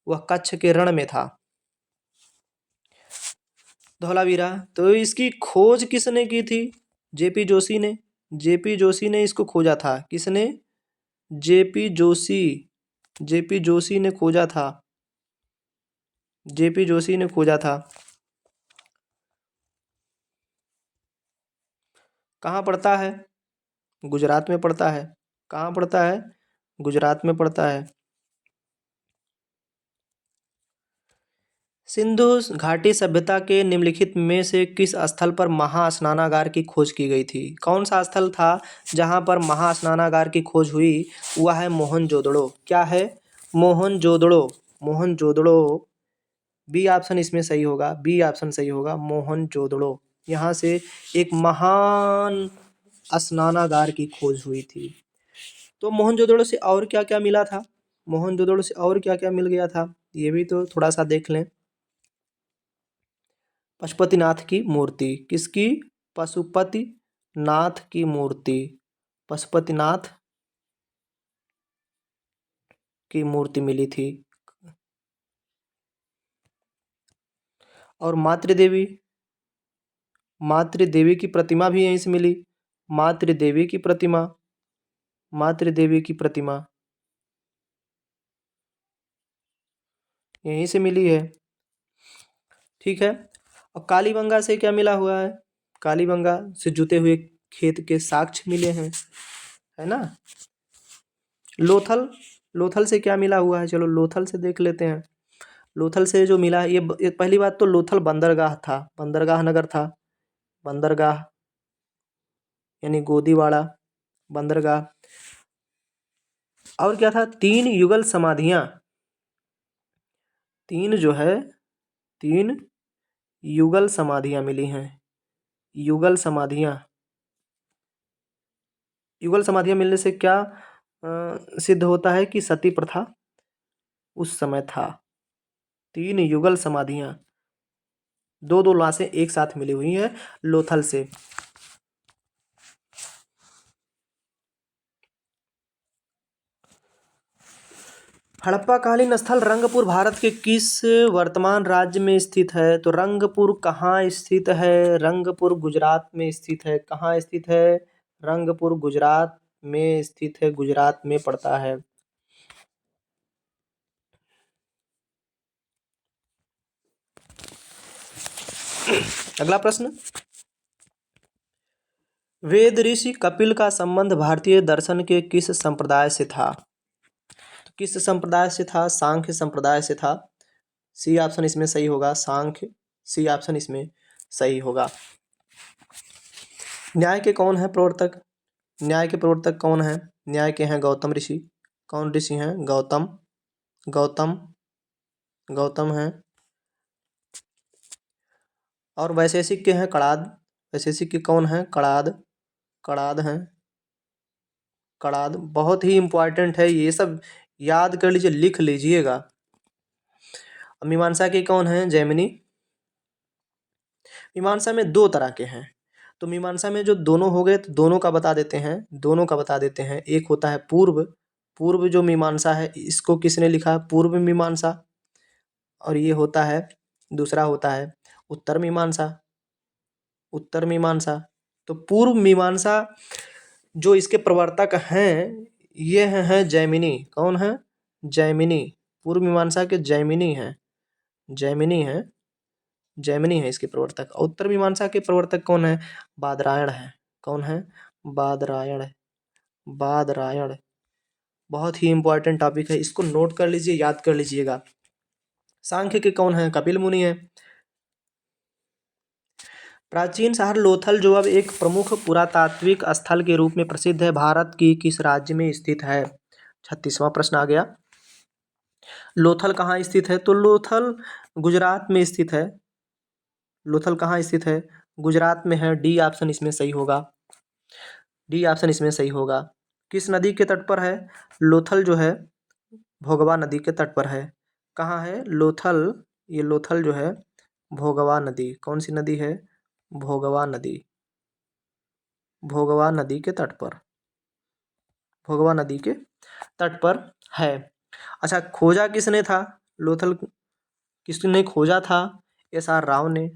वह कच्छ के रण में था, धौलावीरा। तो इसकी खोज किसने की थी? जेपी जोशी ने। जेपी जोशी ने इसको खोजा था। किसने? जेपी जोशी। जेपी जोशी ने खोजा था। जेपी जोशी ने खोजा था। कहाँ पड़ता है? गुजरात में पड़ता है। कहाँ पड़ता है? गुजरात में पड़ता है। सिंधु घाटी सभ्यता के निम्नलिखित में से किस स्थल पर महास्नानागार की खोज की गई थी? कौन सा स्थल था जहां पर महास्नानागार की खोज हुई? वह है मोहनजोदड़ो। क्या है? मोहनजोदड़ो। मोहनजोदड़ो। बी ऑप्शन इसमें सही होगा। बी ऑप्शन सही होगा, मोहनजोदड़ो। यहाँ से एक महान स्नानागार की खोज हुई थी। तो मोहनजोदड़ो से और क्या क्या मिला था? मोहनजोदड़ो से और क्या क्या मिल गया था? ये भी तो थोड़ा सा देख लें। पशुपतिनाथ की मूर्ति। किसकी? पशुपतिनाथ की मूर्ति। पशुपतिनाथ की मूर्ति मिली थी। और मातृदेवी, मातृदेवी की प्रतिमा भी यहीं से मिली। मातृदेवी की प्रतिमा, मातृदेवी की प्रतिमा यहीं से मिली है। ठीक है। और कालीबंगा से क्या मिला हुआ है? कालीबंगा से जुते हुए खेत के साक्ष्य मिले हैं, है ना। लोथल, लोथल से क्या मिला हुआ है? चलो लोथल से देख लेते हैं। लोथल से जो मिला है, ये पहली बात तो लोथल बंदरगाह था, बंदरगाह नगर था। बंदरगाह यानी गोदीवाड़ा बंदरगाह। और क्या था? 3 युगल समाधियां। 3 जो है, 3 युगल समाधियां मिली हैं। युगल समाधियां। युगल समाधियां मिलने से क्या सिद्ध होता है? कि सती प्रथा उस समय था। 3 युगल समाधियां, दो दो लाशें एक साथ मिली हुई हैं लोथल से। हड़प्पाकालीन स्थल रंगपुर भारत के किस वर्तमान राज्य में स्थित है? तो रंगपुर कहाँ स्थित है? रंगपुर गुजरात में स्थित है। कहाँ स्थित है? रंगपुर गुजरात में स्थित है, गुजरात में पड़ता है। अगला प्रश्न। वेद ऋषि कपिल का संबंध भारतीय दर्शन के किस संप्रदाय से था? तो किस संप्रदाय से था? सांख्य संप्रदाय से था। सी ऑप्शन इसमें सही होगा, सांख्य। सी ऑप्शन इसमें सही होगा। न्याय के कौन है प्रवर्तक? न्याय के प्रवर्तक कौन है? न्याय के हैं गौतम ऋषि। कौन ऋषि हैं? गौतम। गौतम, गौतम हैं। और वैशेषिक के हैं कणाद। वैशेषिक के कौन हैं? कणाद। कणाद हैं। कणाद बहुत ही इंपॉर्टेंट है ये सब। याद कर लीजिए, लिख लीजिएगा। मीमांसा के कौन हैं? जैमिनी। मीमांसा में दो तरह के हैं, तो मीमांसा में जो दोनों हो गए तो दोनों का बता देते हैं, दोनों का बता देते हैं। एक होता है पूर्व, पूर्व जो मीमांसा है इसको किसने लिखा? पूर्व मीमांसा। और ये होता है, दूसरा होता है उत्तर मीमांसा, उत्तर मीमांसा। तो पूर्व मीमांसा जो इसके प्रवर्तक हैं ये हैं जैमिनी। कौन है? जैमिनी। पूर्व मीमांसा के जैमिनी हैं, जैमिनी हैं, जैमिनी है इसके प्रवर्तक। और उत्तर मीमांसा के प्रवर्तक कौन है? बादरायण है। कौन है? बादरायण, बादरायण। बहुत ही इंपॉर्टेंट टॉपिक है, इसको नोट कर लीजिए, याद कर लीजिएगा। सांख्य के कौन है? कपिल मुनि है। प्राचीन शहर लोथल जो अब एक प्रमुख पुरातात्विक स्थल के रूप में प्रसिद्ध है, भारत की किस राज्य में स्थित है? 36वां प्रश्न आ गया। लोथल कहाँ स्थित है? तो लोथल गुजरात में स्थित है। लोथल कहाँ स्थित है? गुजरात में है। डी ऑप्शन इसमें सही होगा, डी ऑप्शन इसमें सही होगा। किस नदी के तट पर है? लोथल जो है भोगवा नदी के तट पर है। कहाँ है लोथल? ये लोथल जो है भोगवा नदी, कौन सी नदी है? भोगवा नदी, भोगवा नदी के तट पर, भोगवा नदी के तट पर है। अच्छा, खोजा किसने था लोथल? किसने खोजा था? एस आर राव ने,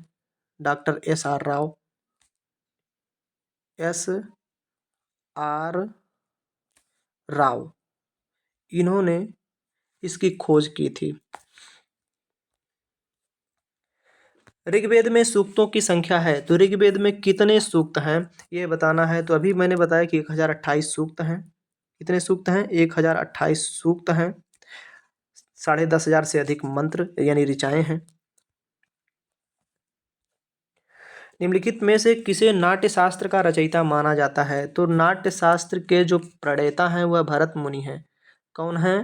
doctor S R Rao, S R Rao, इन्होंने इसकी खोज की थी। ऋग्वेद में सूक्तों की संख्या है, तो ऋग्वेद में कितने सूक्त हैं ये बताना है। तो अभी मैंने बताया कि 1028 सूक्त हैं। कितने सूक्त हैं? 1028 सूक्त हैं। 10,500 से अधिक मंत्र यानी ऋचाएं हैं। निम्नलिखित में से किसे नाट्य शास्त्र का रचयिता माना जाता है? तो नाट्य शास्त्र के जो प्रणेता हैं वह भरत मुनि हैं। कौन है?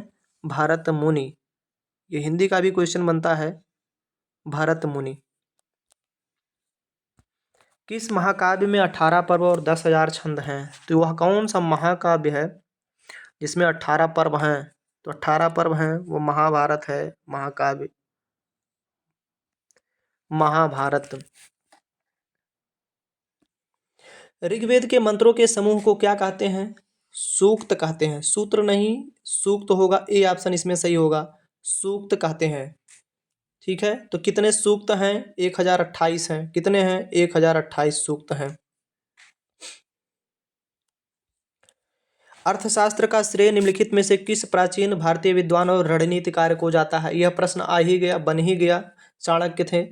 भरत मुनि। ये हिंदी का भी क्वेश्चन बनता है, भरत मुनि। किस महाकाव्य में 18 पर्व और 10,000 छंद हैं? तो वह कौन सा महाकाव्य है जिसमें 18 पर्व हैं? तो 18 पर्व हैं, वो महाभारत है, महाकाव्य महाभारत। ऋग्वेद के मंत्रों के समूह को क्या कहते हैं? सूक्त कहते हैं, सूत्र नहीं, सूक्त होगा। ए ऑप्शन इसमें सही होगा, सूक्त कहते हैं। ठीक है, तो कितने सूक्त हैं? 1028 हैं। कितने हैं? 1028 सूक्त हैं। अर्थशास्त्र का श्रेय निम्नलिखित में से किस प्राचीन भारतीय विद्वान और रणनीतिकार को जाता है? यह प्रश्न आ ही गया, बन ही गया। चाणक्य थे।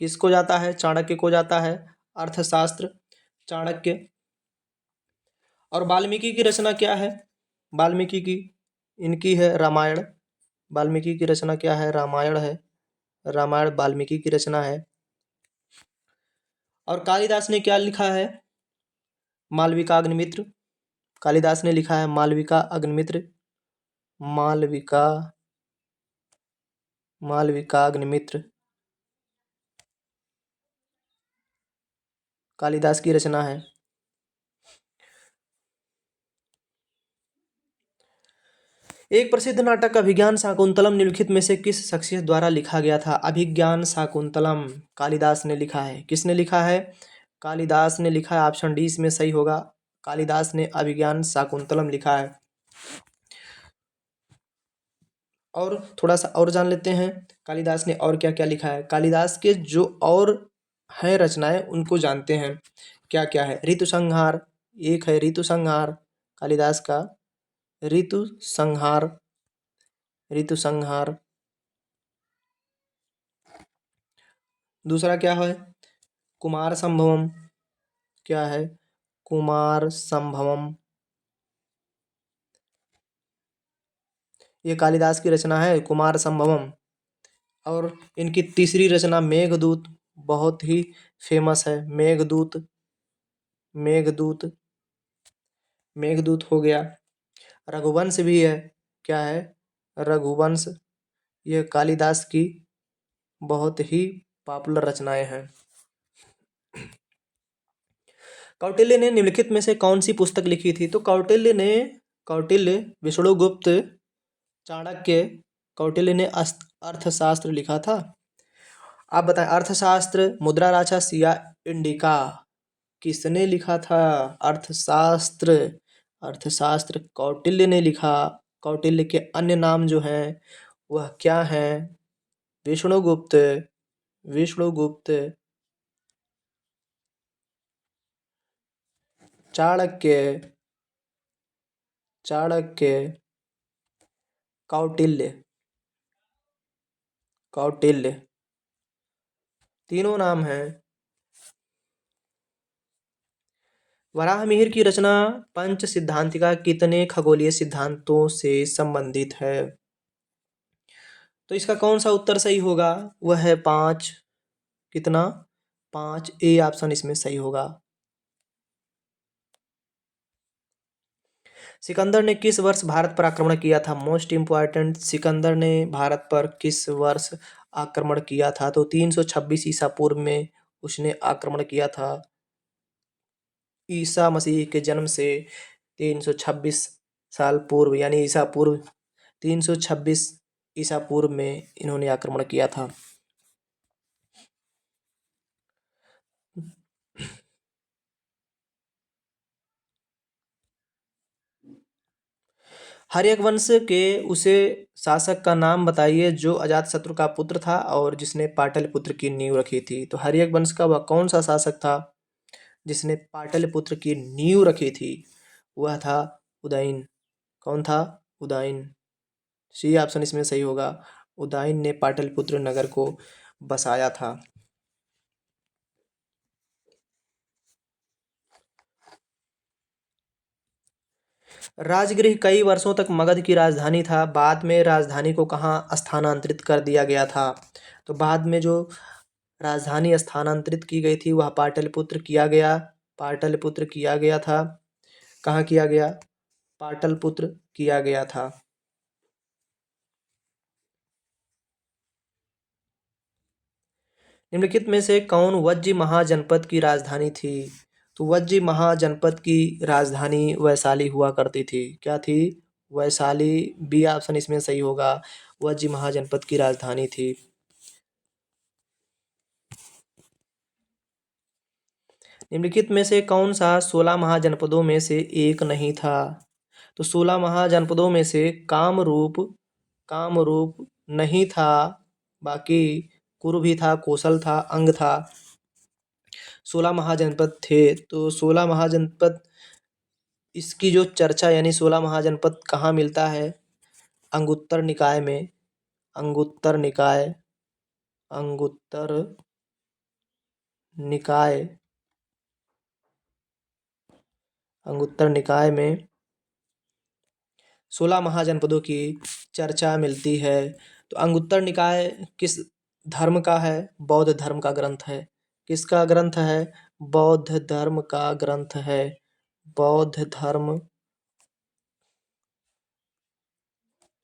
किसको जाता है? चाणक्य को जाता है अर्थशास्त्र, चाणक्य। और वाल्मीकि की रचना क्या है? वाल्मीकि की, इनकी है रामायण। वाल्मीकि की रचना क्या है? रामायण है। रामायण वाल्मीकि की रचना है। और कालिदास ने क्या लिखा है? मालविका अग्निमित्र। कालिदास ने लिखा है मालविका अग्निमित्र, मालविका, मालविका अग्निमित्र कालिदास की रचना है। एक प्रसिद्ध नाटक अभिज्ञान शाकुंतलम निम्नलिखित में से किस शख्सियत द्वारा लिखा गया था? अभिज्ञान शाकुंतलम कालिदास ने लिखा है। किसने लिखा है? कालिदास ने लिखा है। ऑप्शन डी इसमें सही होगा, कालिदास ने अभिज्ञान शाकुंतलम लिखा है। और थोड़ा सा और जान लेते हैं कालिदास ने और क्या क्या लिखा है। कालिदास के जो और हैं रचनाएं उनको जानते हैं, क्या क्या है। ऋतु संहार, एक है ऋतु संहार कालिदास का, ऋतु संहार, ऋतु संहार। दूसरा क्या है? कुमार संभवम। क्या है? कुमार संभवम, ये कालिदास की रचना है कुमार संभवम। और इनकी तीसरी रचना मेघदूत, बहुत ही फेमस है। मेघदूत, मेघदूत, मेघदूत हो गया। रघुवंश भी है। क्या है? रघुवंश। यह कालिदास की बहुत ही पॉपुलर रचनाएं हैं। कौटिल्य ने निम्नलिखित में से कौन सी पुस्तक लिखी थी? तो कौटिल्य ने, कौटिल्य विष्णुगुप्त चाणक्य, कौटिल्य ने अर्थशास्त्र लिखा था। आप बताएं, अर्थशास्त्र मुद्रा राक्षस या इंडिका किसने लिखा था? अर्थशास्त्र, अर्थशास्त्र कौटिल्य ने लिखा। कौटिल्य के अन्य नाम जो हैं वह क्या हैं? विष्णुगुप्त, विष्णुगुप्त, चाणक्य, चाणक्य, कौटिल्य, कौटिल्य, तीनों नाम हैं। वराहमिहिर की रचना पंच सिद्धांतिका कितने खगोलीय सिद्धांतों से संबंधित है? तो इसका कौन सा उत्तर सही होगा? वह है 5। कितना? 5 ए ऑप्शन इसमें सही होगा। सिकंदर ने किस वर्ष भारत पर आक्रमण किया था? मोस्ट इंपॉर्टेंट, सिकंदर ने भारत पर किस वर्ष आक्रमण किया था? तो 326 ईसा पूर्व में उसने आक्रमण किया था। ईसा मसीह के जन्म से 326 साल पूर्व, यानी ईसा पूर्व 326 ईसा पूर्व में इन्होंने आक्रमण किया था। हर्यक वंश के उसे शासक का नाम बताइए जो अजातशत्रु का पुत्र था और जिसने पाटलिपुत्र की नींव रखी थी। तो हर्यक वंश का वह कौन सा शासक था जिसने पाटलिपुत्र की नींव रखी थी? वह था उदयन। कौन था? उदयन। सी ऑप्शन इसमें सही होगा। उदयन ने पाटलिपुत्र नगर को बसाया था। राजगृह कई वर्षों तक मगध की राजधानी था। बाद में राजधानी को कहाँ स्थानांतरित कर दिया गया था? तो बाद में जो राजधानी स्थानांतरित की गई थी वह पाटलिपुत्र किया गया। पाटलिपुत्र किया गया था। कहाँ किया गया? पाटलिपुत्र किया गया था। निम्नलिखित में से कौन वज्जी महाजनपद की राजधानी थी? तो वज्जी महाजनपद की राजधानी वैशाली हुआ करती थी। क्या थी? वैशाली। बी ऑप्शन इसमें सही होगा। वज्जी महाजनपद की राजधानी थी। निम्नलिखित में से कौन सा 16 महाजनपदों में से एक नहीं था? तो 16 महाजनपदों में से कामरूप, कामरूप नहीं था। बाकी कुरु भी था, कौशल था, अंग था। 16 महाजनपद थे। तो 16 महाजनपद, इसकी जो चर्चा यानी 16 महाजनपद कहाँ मिलता है? अंगुत्तर निकाय में। अंगुत्तर निकाय, अंगुत्तर निकाय, अंगुत्तर निकाय में 16 महाजनपदों की चर्चा मिलती है। तो अंगुत्तर निकाय किस धर्म का है? बौद्ध धर्म का ग्रंथ है। किसका ग्रंथ है? बौद्ध धर्म का ग्रंथ है। बौद्ध धर्म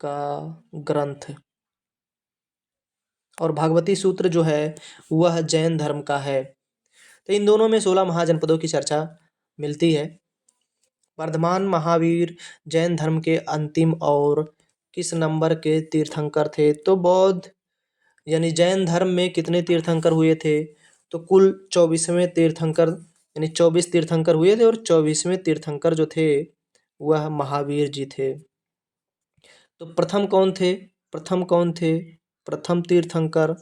का ग्रंथ। और भागवती सूत्र जो है वह जैन धर्म का है। तो इन दोनों में 16 महाजनपदों की चर्चा मिलती है। वर्धमान महावीर जैन धर्म के अंतिम और किस नंबर के तीर्थंकर थे? तो बौद्ध यानी जैन धर्म में कितने तीर्थंकर हुए थे? तो कुल 24वें तीर्थंकर, यानी 24 तीर्थंकर हुए थे और 24वें तीर्थंकर जो थे वह महावीर जी थे। तो प्रथम कौन थे? प्रथम कौन थे? प्रथम तीर्थंकर,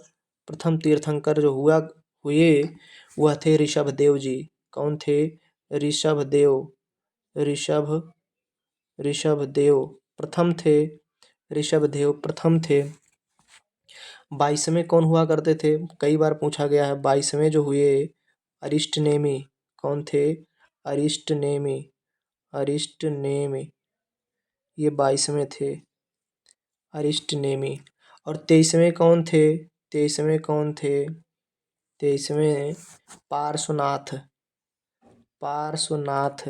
प्रथम तीर्थंकर जो हुए वह थे ऋषभदेव जी। कौन थे? ऋषभदेव, ऋषभ, ऋषभदेव प्रथम थे। ऋषभदेव प्रथम थे। 22वें कौन हुआ करते थे? कई बार पूछा गया है। 22वें जो हुए अरिष्टनेमी। कौन थे? अरिष्टनेमी, अरिष्टनेमी, ये 22वें थे, अरिष्टनेमी। और 23वें कौन थे? 23वें कौन थे? 23वें पार्श्वनाथ, पार्श्वनाथ,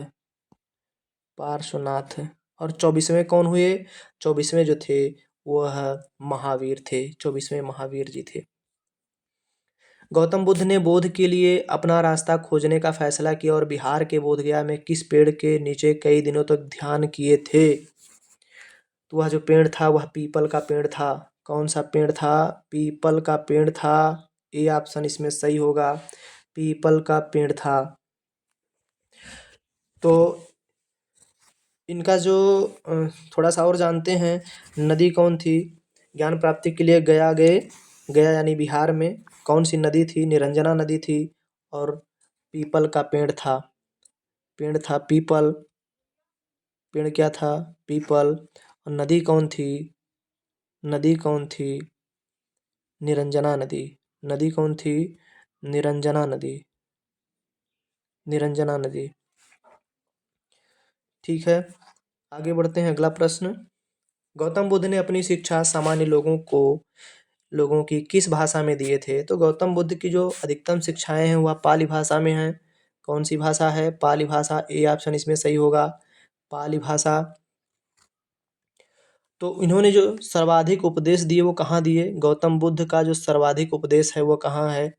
पार्श्वनाथ। और 24वें कौन हुए? 24वें जो थे वह महावीर थे। 24वें महावीर जी थे। गौतम बुद्ध ने बोध के लिए अपना रास्ता खोजने का फैसला किया और बिहार के बोधगया में किस पेड़ के नीचे कई दिनों तक ध्यान किए थे? तो वह जो पेड़ था वह पीपल का पेड़ था। कौन सा पेड़ था? पीपल का पेड़ था। ए ऑप्शन इसमें सही होगा, पीपल का पेड़ था। तो इनका जो थोड़ा सा और जानते हैं, नदी कौन थी ज्ञान प्राप्ति के लिए गया यानी बिहार में कौन सी नदी थी? निरंजना नदी थी और पीपल का पेड़ था पीपल। पेड़ क्या था? पीपल। और नदी कौन थी? नदी कौन थी? निरंजना नदी। नदी कौन थी? निरंजना नदी। निरंजना नदी। ठीक है, आगे बढ़ते हैं। अगला प्रश्न, गौतम बुद्ध ने अपनी शिक्षा सामान्य लोगों की किस भाषा में दिए थे? तो गौतम बुद्ध की जो अधिकतम शिक्षाएं हैं वह पाली भाषा में हैं। कौन सी भाषा है? पाली भाषा। ए ऑप्शन इसमें सही होगा, पाली भाषा। तो इन्होंने जो सर्वाधिक उपदेश दिए वो कहाँ दिए? गौतम बुद्ध का जो सर्वाधिक उपदेश है वो कहाँ है?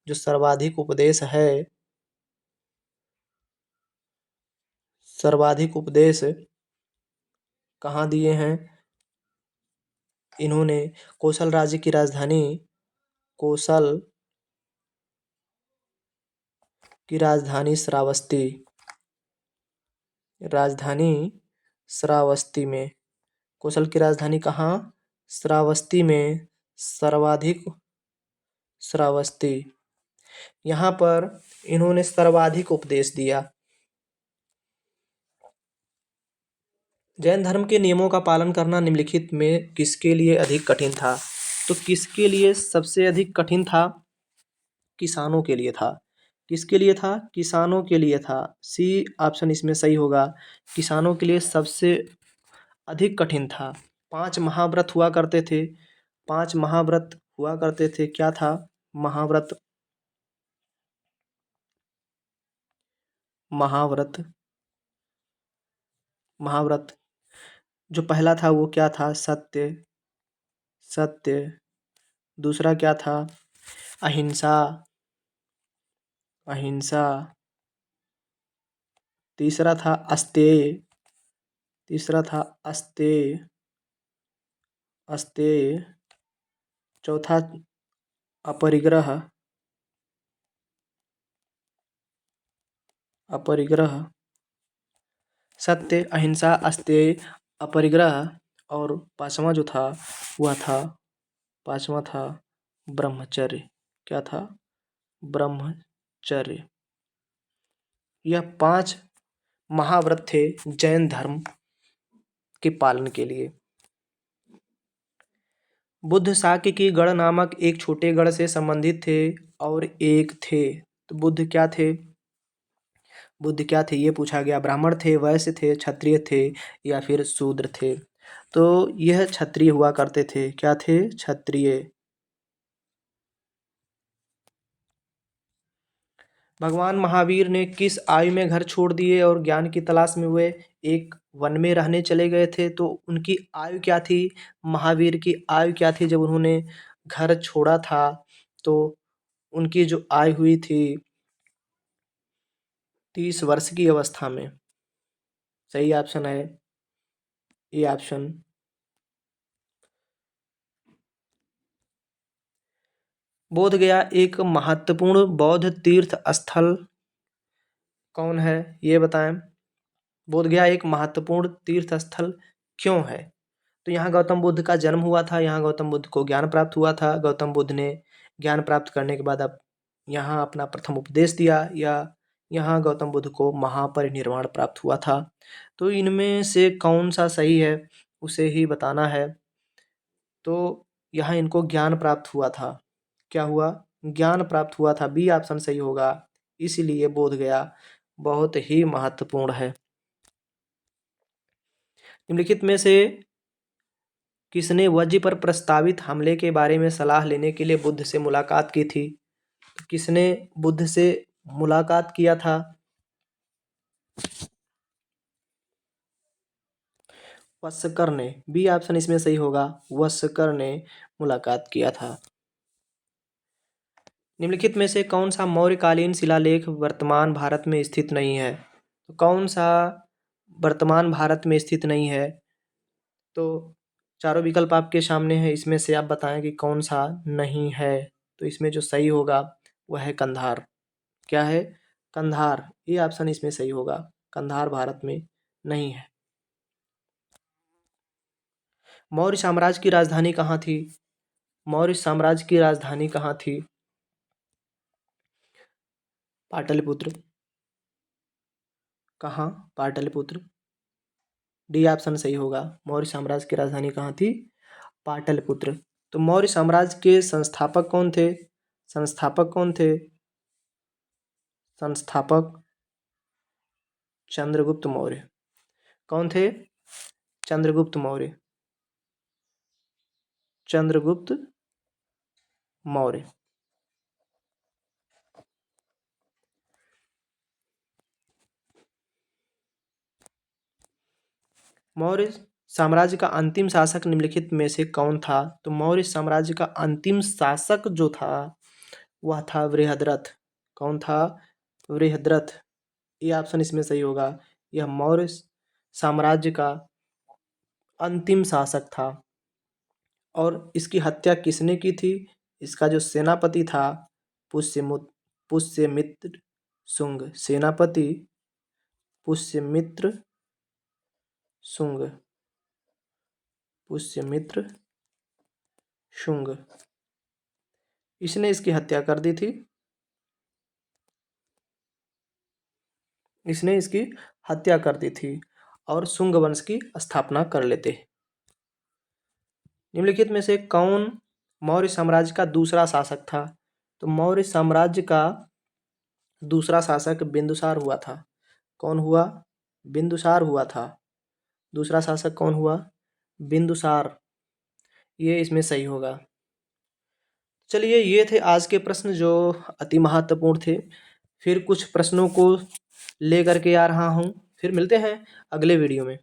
जो सर्वाधिक उपदेश है, सर्वाधिक उपदेश कहाँ दिए हैं? इन्होंने कौशल राज्य की राजधानी, कौशल की राजधानी श्रावस्ती, राजधानी श्रावस्ती में। कौशल की राजधानी कहाँ? श्रावस्ती में। सर्वाधिक श्रावस्ती, यहाँ पर इन्होंने सर्वाधिक उपदेश दिया। जैन धर्म के नियमों का पालन करना निम्नलिखित में किसके लिए अधिक कठिन था? तो किसके लिए सबसे अधिक कठिन था? किसानों के लिए था। किसके लिए था? किसानों के लिए था। सी ऑप्शन इसमें सही होगा, किसानों के लिए सबसे अधिक कठिन था। 5 महाव्रत हुआ करते थे। 5 महाव्रत हुआ करते थे। क्या था? महाव्रत। महाव्रत। महाव्रत। जो पहला था वो क्या था? सत्य। सत्य। दूसरा क्या था? अहिंसा। अहिंसा। तीसरा था अस्तेय। तीसरा था अस्तेय। अस्तेय। चौथा अपरिग्रह। अपरिग्रह। सत्य, अहिंसा, अस्तेय, अपरिग्रह। और पांचवा जो था वह था, पांचवा था ब्रह्मचर्य। क्या था? ब्रह्मचर्य। यह 5 महाव्रत थे जैन धर्म के पालन के लिए। बुद्ध शाक्य की गढ़ नामक एक छोटे गढ़ से संबंधित थे और एक थे। तो बुद्ध क्या थे? बुद्ध क्या थे ये पूछा गया। ब्राह्मण थे, वैश्य थे, क्षत्रिय थे या फिर शूद्र थे? तो यह क्षत्रिय हुआ करते थे। क्या थे? क्षत्रिय। भगवान महावीर ने किस आयु में घर छोड़ दिए और ज्ञान की तलाश में वे एक वन में रहने चले गए थे? तो उनकी आयु क्या थी? महावीर की आयु क्या थी जब उन्होंने घर छोड़ा था? तो उनकी जो आयु हुई थी 30 वर्ष की अवस्था में। सही ऑप्शन है ये ऑप्शन। बोध गया एक महत्वपूर्ण बौद्ध तीर्थ स्थल कौन है? ये बताएं। बोध गया एक महत्वपूर्ण तीर्थ स्थल क्यों है? तो यहाँ गौतम बुद्ध का जन्म हुआ था। यहाँ गौतम बुद्ध को ज्ञान प्राप्त हुआ था। गौतम बुद्ध ने ज्ञान प्राप्त करने के बाद अब यहाँ अपना प्रथम उपदेश दिया, या यहाँ गौतम बुद्ध को महापरिनिर्वाण प्राप्त हुआ था। तो इनमें से कौन सा सही है उसे ही बताना है। तो यहाँ इनको ज्ञान प्राप्त हुआ था। क्या हुआ? ज्ञान प्राप्त हुआ था। बी ऑप्शन सही होगा। इसीलिए बोध गया बहुत ही महत्वपूर्ण है। निम्नलिखित में से किसने वज्र पर प्रस्तावित हमले के बारे में सलाह लेने के लिए बुद्ध से मुलाकात की थी? किसने बुद्ध से मुलाकात किया था? वस्कर ने। बी ऑप्शन इसमें सही होगा, वस्कर ने मुलाकात किया था। निम्नलिखित में से कौन सा मौर्यकालीन शिलालेख वर्तमान भारत में स्थित नहीं है? तो कौन सा वर्तमान भारत में स्थित नहीं है? तो चारों विकल्प आपके सामने है, इसमें से आप बताएं कि कौन सा नहीं है। तो इसमें जो सही होगा वह है कंधार। क्या है? कंधार। ये ऑप्शन इसमें सही होगा। कंधार भारत में नहीं है। मौर्य साम्राज्य की राजधानी कहाँ थी? मौर्य साम्राज्य की राजधानी कहाँ थी? पाटलिपुत्र। कहाँ? पाटलिपुत्र। डी ऑप्शन सही होगा। मौर्य साम्राज्य की राजधानी कहाँ थी? पाटलिपुत्र। तो मौर्य साम्राज्य के संस्थापक कौन थे? संस्थापक कौन थे? संस्थापक चंद्रगुप्त मौर्य। कौन थे? चंद्रगुप्त मौर्य। चंद्रगुप्त मौर्य। मौर्य साम्राज्य का अंतिम शासक निम्नलिखित में से कौन था? तो मौर्य साम्राज्य का अंतिम शासक जो था वह था बृहद्रथ। कौन था? बृहद्रथ। ये ऑप्शन इसमें सही होगा। यह मौर्य साम्राज्य का अंतिम शासक था। और इसकी हत्या किसने की थी? इसका जो सेनापति था पुष्यमित्र शुंग। सेनापति पुष्यमित्र शुंग। पुष्यमित्र शुंग, इसने इसकी हत्या कर दी थी। इसने इसकी हत्या कर दी थी और शुंग वंश की स्थापना कर लेते। निम्नलिखित में से कौन मौर्य साम्राज्य का दूसरा शासक था? तो मौर्य साम्राज्य का दूसरा शासक बिंदुसार हुआ था। कौन हुआ? बिंदुसार हुआ था। दूसरा शासक कौन हुआ? बिंदुसार। ये इसमें सही होगा। चलिए, ये थे आज के प्रश्न जो अति महत्वपूर्ण थे। फिर कुछ प्रश्नों को लेकर के आ रहा हूँ। फिर मिलते हैं अगले वीडियो में।